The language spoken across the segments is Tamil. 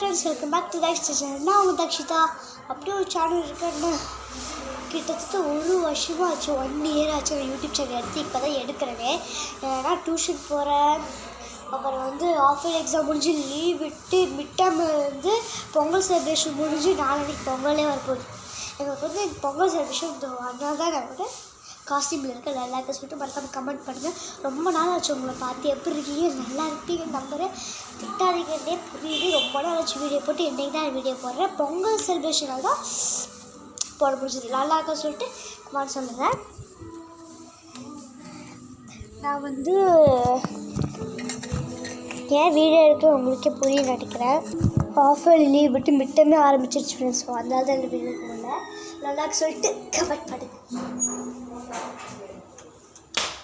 Friends, welcome back to Takshitha channel. நான் உங்கள் தக்ஷிதா. அப்படியே ஒரு சேனல் இருக்குன்னு கிட்டத்தட்ட ஒரு வருஷமாக ஆச்சு, 1 இயர் ஆச்சு நான் யூடியூப் சேனல் எடுத்து. இப்போ தான் எடுக்கிறேனே. ஏன்னா டியூஷன் போகிறேன், அப்புறம் வந்து ஆஃப் இயர் எக்ஸாம் முடிஞ்சு லீவ் விட்டு மிட் டேர்ம் வந்து பொங்கல் செலிப்ரேஷன் முடிஞ்சு நாளைக்கு பொங்கலே வரப்போகுது. எங்களுக்கு வந்து பொங்கல் செலிப்ரேஷன் அதனால தான் நான் வந்து காஸ்டியூமில் இருக்க எல்லாருக்கும் சொல்லிட்டு மறக்காமல் கமெண்ட் பண்ணுங்கள். ரொம்ப நாள் ஆச்சு உங்களை பார்த்து. எப்படி இருக்கீங்க? நல்லா இருப்பீங்க நம்புகிறேன். திட்டாதீங்கன்னே புரியுது. ரொம்ப நாள் ஆச்சு வீடியோ போட்டு. இன்றைக்கி தான் வீடியோ போடுறேன். பொங்கல் செலிப்ரேஷனாக தான் போட பிடிச்சது. நல்லா இருக்க சொல்லிட்டு கமெண்ட் சொல்லுங்கள். நான் வந்து ஏன் வீடியோ எடுக்க உங்களுக்கே புரிய நினைக்கிறேன். ஆஃப் இயர் லீவ் விட்டு மிட்டமே ஆரம்பிச்சிருச்சு ஃப்ரெண்ட்ஸ். ஸோ அதனால தான் இந்த வீடியோ போடல. நல்லா சொல்லிட்டு கமெண்ட் பண்ணுங்க.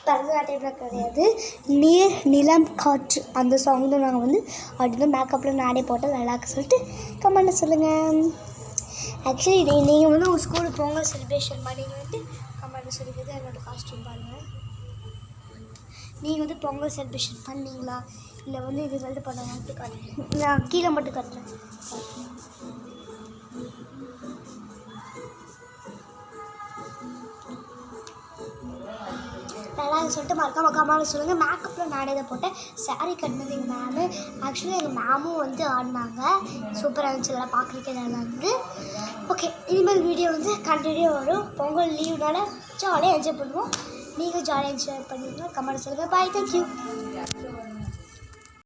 பரதநாட்டியம்லாம் கிடையாது, நீர் நிலம் காற்று அந்த சாங் தான் நாங்கள் வந்து அப்படின்னு மேக்கப்பில் நானே போட்டேன். நல்லாக்க சொல்லிட்டு கமெண்ட்டில் சொல்லுங்கள். ஆக்சுவலி நீங்கள் வந்து உங்கள் ஸ்கூலுக்கு பொங்கல் செலிப்ரேஷன் பண்ணீங்க வந்து கமெண்ட்டில் சொல்லிக்கிறது. என்னோடய காஸ்ட்யூம் பாருங்கள். நீங்கள் வந்து பொங்கல் செலிப்ரேஷன் பண்ணீங்களா, இல்லை வந்து இது வந்து பண்ண காட்டுறேன். நான் கீழே மட்டும் காட்டுறேன். நல்லா சொல்லிட்டு மறக்காம கமெண்ட் சொல்லுங்கள். மேக்கப்பில் நானே தான் போட்டேன். சாரீ கட்டினது எங்கள் மேமு. ஆக்சுவலி எங்கள் மேமும் வந்து ஆடினாங்க. சூப்பராக இருந்துச்சு. எல்லாம் பார்க்குறதுக்கே நல்லா இருந்தது. ஓகே, இனிமேல் வீடியோ வந்து கண்டினியூ வரும். பொங்கல் லீவ்னால ஜாலியாக என்ஜாய் பண்ணுவோம். நீங்கள் ஜாலியாக என்ஜாய் பண்ணுவீங்க. கமெண்ட் சொல்லுங்கள். பாய், தேங்க்யூ.